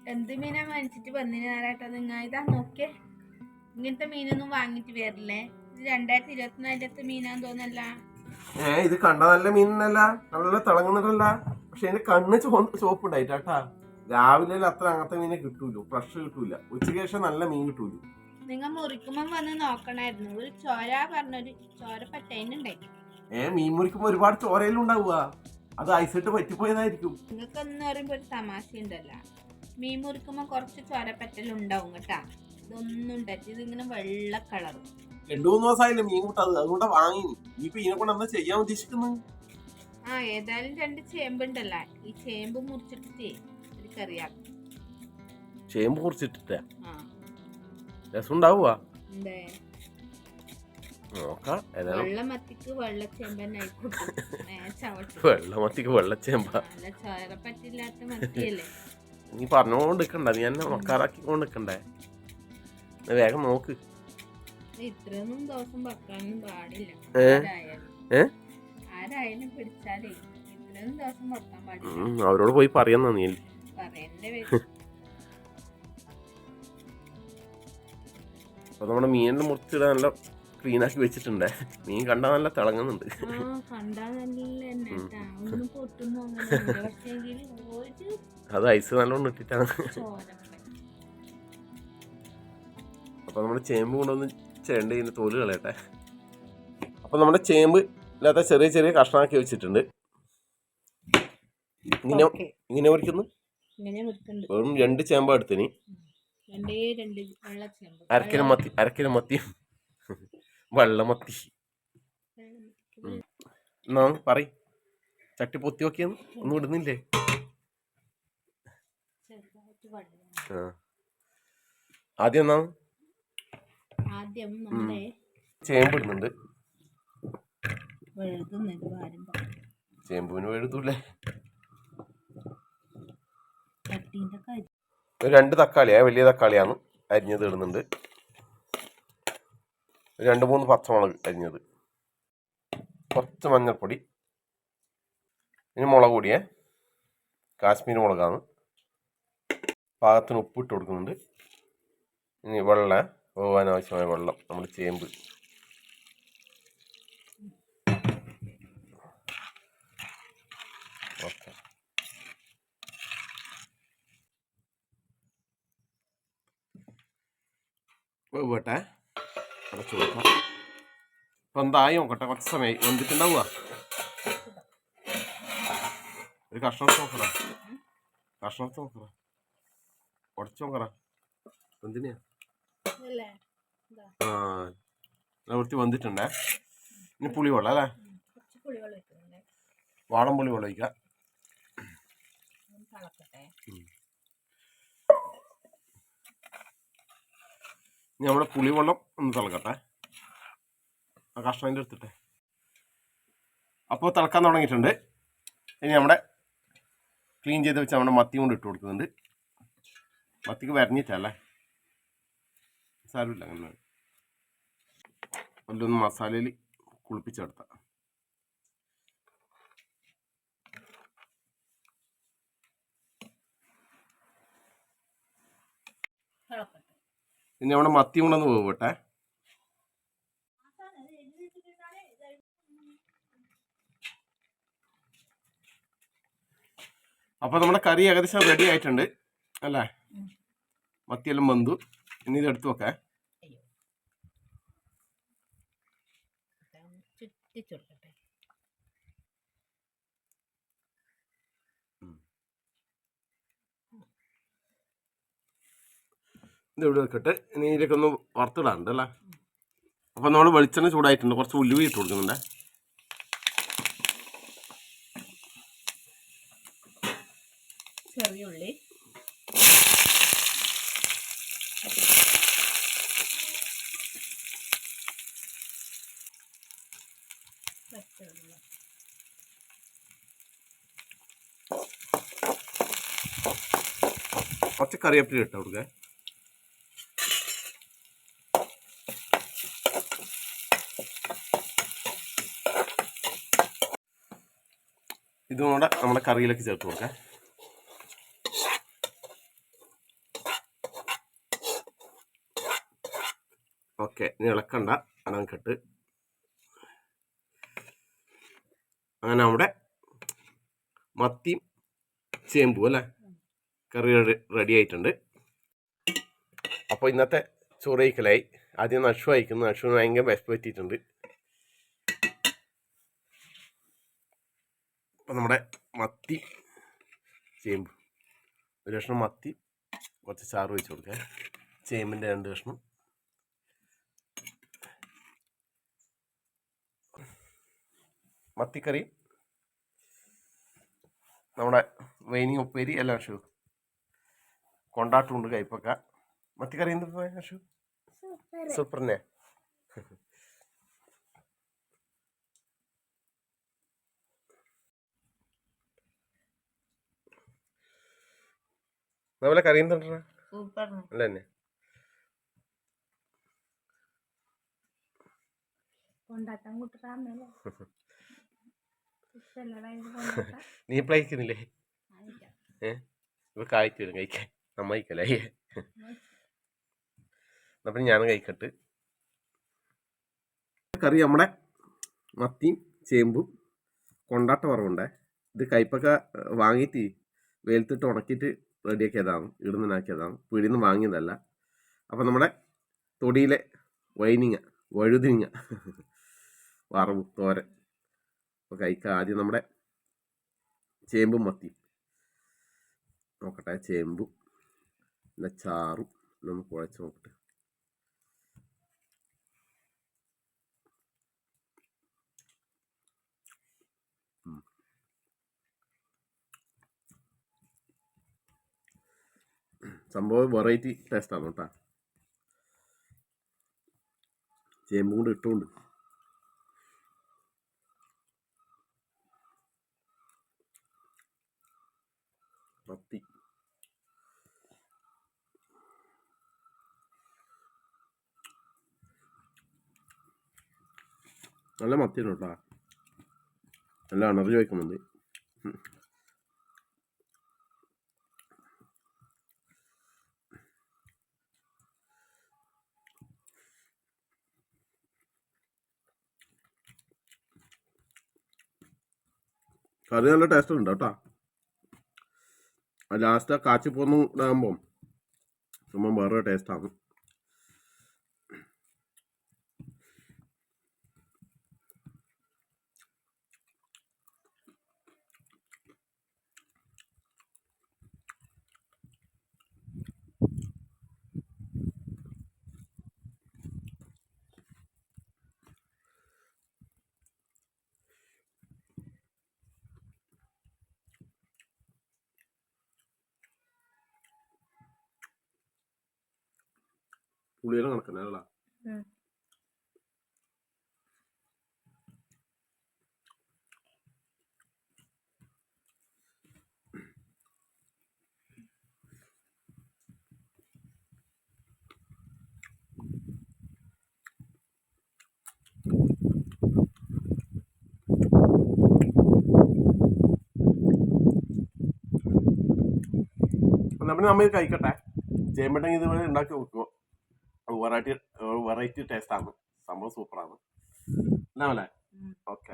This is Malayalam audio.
എന്ത് മീനാ വാങ്ങിച്ചിട്ട് വന്നിന് ആരാട്ടോ നിങ്ങൾ ഇതാ നോക്കിയേ. ഇങ്ങനത്തെ മീനൊന്നും വാങ്ങിട്ട് വരില്ലേ? ഇത് 2024 മീനാന്ന് തോന്നല്ല. ഇത് കണ്ട നല്ല മീനല്ല, നല്ല തിളങ്ങുന്നിട്ടല്ല. പക്ഷെ അതിന്റെ കണ്ണ് ചുവപ്പ് ഉണ്ടായിട്ടാ. രാവിലെ അത്ര അങ്ങനത്തെ മീനെ കിട്ടൂലോ, ഫ്രഷ് കിട്ടൂല. ഉച്ചയ്ക്ക് ശേഷം നല്ല മീൻ കിട്ടൂലോ. നിങ്ങൾ മുറിക്കുമ്പോ വന്ന് നോക്കണായിരുന്നു. ഒരു ചോര പറഞ്ഞൊരു ചോര പറ്റേനുണ്ടായി. മീൻ മുറിക്കുമ്പോ ഒരുപാട് ചോരയിലും ഉണ്ടാവുക. അത് ഐസിട്ട് പറ്റിപ്പോയതായിരിക്കും. നിങ്ങൾക്ക് എന്ന് പറയുമ്പോ ഒരു തമാശ ഉണ്ടല്ല. മീൻ മുറിക്കുമ്പോ കുറച്ച് ചോര പറ്റലുണ്ടാവും കേട്ടാ. ഇതൊന്നും ഉണ്ടായിട്ട് ഇതിങ്ങനെ വെള്ള കളർ. 2-3 ദിവസമായില്ലേ മീൻ കൂട്ടത്, അതുകൊണ്ടാ വാങ്ങി. ഇനിയിപ്പോ ഇതിനെ കൊണ്ട് എന്താ ചെയ്യാൻ ഉദ്ദേശിക്കുന്നത്? ഏതായാലും 2 ചേമ്പുണ്ടല്ല, ഈ ചേമ്പ് മുറിച്ചിട്ടേ ഒരു കറിയാക്കും. ചേമ്പ് മുറിച്ചിട്ടിട്ട രസം ഉണ്ടാവുക. വെള്ളമത്തിക്ക് വെള്ളച്ചേമ്പ പറ്റില്ലാത്ത മത്തിയല്ലേ. നീ പറഞ്ഞോണ്ടിരിക്കണ്ട, നീ എന്നെ മക്കാറാക്കിക്കൊണ്ട് നിക്കണ്ടേ. വേഗം നോക്ക്. ഇത്രയൊന്നും ദിവസം വെക്കാനും പാടില്ല. ആരായാലും പിടിച്ചാലേ ഇത്രയൊന്നും ദിവസം വെക്കാൻ പാടില്ല. അവരോട് പോയി പറയാന്നാ നീ പറയണ്ടേ. അപ്പൊ നമ്മുടെ മീനിന്റെ മുറിച്ചിട നല്ല ക്ലീൻ ആക്കി വെച്ചിട്ടുണ്ടേ. മീൻ കണ്ടാ നല്ല തിളങ്ങുന്നുണ്ട്. അത് ഐസ് നല്ലോണം ഇട്ടിട്ടാണ്. അപ്പൊ നമ്മുടെ ചേമ്പ് കൊണ്ടൊന്ന് ചേണ്ട ഇതിന്റെ തോല് കളയട്ടെ. അപ്പൊ നമ്മുടെ ചേമ്പ് ഇല്ലാത്ത ചെറിയ ചെറിയ കഷ്ണമാക്കി വെച്ചിട്ടുണ്ട്. ഇങ്ങനെ മുറിക്കുന്നു. വെറും 2 ചേമ്പ് എടുത്തിന്. അരക്കിലോ മത്തി വെള്ളമത്തി. എന്നാ പറ, ചട്ടി പൊത്തി നോക്കിയെന്ന് ഒന്നും ഇടുന്നില്ലേ? ആദ്യം എന്നാ ചേമ്പ് ഇടുന്നുണ്ട്. ചേമ്പുവിന് എഴുതൂലേ. 2 തക്കാളിയാ, വലിയ തക്കാളിയാണ് അരിഞ്ഞത് ഇടുന്നുണ്ട്. 2-3 പച്ചമുളക് അരിഞ്ഞത്, കുറച്ച് മഞ്ഞൾപ്പൊടി, ഇനി മുളക് പൊടിയേ, കാശ്മീരി മുളകാണ്. പാകത്തിന് ഉപ്പിട്ട് കൊടുക്കുന്നുണ്ട്. ഇനി വെള്ളം പോകാൻ ആവശ്യമായ വെള്ളം, നമ്മുടെ ചേമ്പ്. ഓക്കെ, വേവട്ടെ, അടച്ചു കൊടുക്കാം. ഇപ്പം എന്തായി നോക്കട്ടെ, കുറച്ച് സമയമായി. വന്നിട്ടുണ്ടാവുക. ഒരു കഷ്ണത്ത് നോക്കറ, ഉടച്ചു നോക്കറ. എന്തിനാ വൃത്തി വന്നിട്ടുണ്ടേ. ഇനി പുളിവെള്ളം അല്ലേ, വാളം പുളി വെള്ളം ഒഴിക്കാം. ഇനി നമ്മുടെ പുളിവെള്ളം ഒന്ന് തിളക്കട്ടെ. ആ കഷ്ണം എടുത്തിട്ടെ. അപ്പോൾ തിളക്കാൻ തുടങ്ങിയിട്ടുണ്ട്. ഇനി നമ്മുടെ ക്ലീൻ ചെയ്ത് വെച്ച് നമ്മുടെ മത്തി കൊണ്ട് ഇട്ട് കൊടുക്കുന്നുണ്ട്. മത്തിക്ക് വരഞ്ഞിട്ടല്ലേ, സാരമില്ല. അങ്ങനെ നല്ലൊന്ന് മസാലയിൽ കുളിപ്പിച്ചെടുത്ത. ഇനി നമ്മുടെ മത്തി കൊണ്ടൊന്ന് വേവട്ടെ. അപ്പോൾ നമ്മുടെ കറി ഏകദേശം റെഡി ആയിട്ടുണ്ട് അല്ലേ. മത്തിയെല്ലാം വെന്തു. ഇനി ഇത് എടുത്തു വെക്കേ. ഇത് ഇവിടെ വെക്കട്ടെ. ഇനി ഇതിലേക്ക് ഒന്ന് വറുത്തിടാണ്ട് അല്ലേ. അപ്പം നമ്മൾ വെളിച്ചെണ്ണ ചൂടായിട്ടുണ്ട്. കുറച്ച് ഉലുവ ഇട്ട് കൊടുക്കുന്നുണ്ട്. ചെറിയ ഉള്ളി, കുറച്ച് കറിവേപ്പില ഇട്ട് കൊടുക്കുക. ഇതും കൂടെ നമ്മുടെ കറിയിലേക്ക് ചേർത്ത് കൊടുക്കാം. ഓക്കെ, ഇനി ഇളക്കണ്ട അണക്കെട്ട്. അങ്ങനെ നമ്മുടെ മത്തിയും ചേമ്പും അല്ലേ കറി റെഡി ആയിട്ടുണ്ട്. അപ്പോൾ ഇന്നത്തെ ചോറ് കഴിക്കലായി. ആദ്യം നഷു അയക്കുന്നു. നഷുവിന് ഭയങ്കര വിശപ്പ് പറ്റിയിട്ടുണ്ട്. അപ്പം നമ്മുടെ മത്തി ചേമ്പ്, ഒരു കഷ്ണം മത്തി, കുറച്ച് ചാറ് വെച്ച് കൊടുക്കുക. ചേമ്പിൻ്റെ 2 കഷ്ണം, മത്തിക്കറി, നമ്മുടെ വൈനി ഉപ്പേരി എല്ലാം. ഷു കൊണ്ടാട്ടുണ്ട് കയ്പക്ക. മത്തിക്കറി എന്താ ഷു? സൂപ്പറിനെ. നമ്മളെ കറി എന്താ അല്ല തന്നെ. നീ ഇപ്പോൾ കഴിക്കുന്നില്ലേ? ഇപ്പൊ കായ്ക്കും കഴിക്കാൻ. നമ്മ കഴിക്കല്ലേ? അപ്പം ഞാനും കഴിക്കട്ട്. കറി നമ്മുടെ മത്തിയും ചേമ്പും കൊണ്ടാട്ട വറവുണ്ടേ. ഇത് കയ്പക്ക വാങ്ങിയിട്ട് വെയിലത്തിട്ട് ഉണക്കിയിട്ട് റെഡിയാക്കിയതാണ്, ഇടുന്നതിനാക്കിയതാണ്, പീടിയിൽ നിന്ന് വാങ്ങിയതല്ല. അപ്പം നമ്മുടെ തൊടിയിലെ വഴുതിനിങ്ങ വറവും തോരൻ. അപ്പോൾ കഴിക്കാം. ആദ്യം നമ്മുടെ ചേമ്പും മത്തിയും നോക്കട്ടെ. ചേമ്പും പിന്നെ ചാറും ഒന്ന് കുഴച്ച് നോക്കട്ടെ. സംഭവം വെറൈറ്റി ടേസ്റ്റാണ് കേട്ടോ. ചേമ്പും കൂടി ഇട്ടുകൊണ്ട് മത്തി നല്ല മത്തിയാണ് കേട്ടോ. നല്ല എനർജി വയ്ക്കുന്നുണ്ട്. കറി നല്ല ടേസ്റ്റ് ഉണ്ട് കേട്ടോ. ലാസ്റ്റ് കാച്ചിപ്പോന്നും ഇടാകുമ്പം സംഭവം വേറെ ടേസ്റ്റാണ്. പുളിയെല്ലാം കണക്കന്നെ അല്ല. നമ്മൾ കഴിക്കട്ടെ. ചേമ്പട്ടെങ്കിൽ ഇതുപോലെ ഉണ്ടാക്കി നോക്കുമോ? വെറൈറ്റി ടേസ്റ്റാണ്. സംഭവം സൂപ്പറാണ്. എന്നാ പോലെ? ഓക്കെ.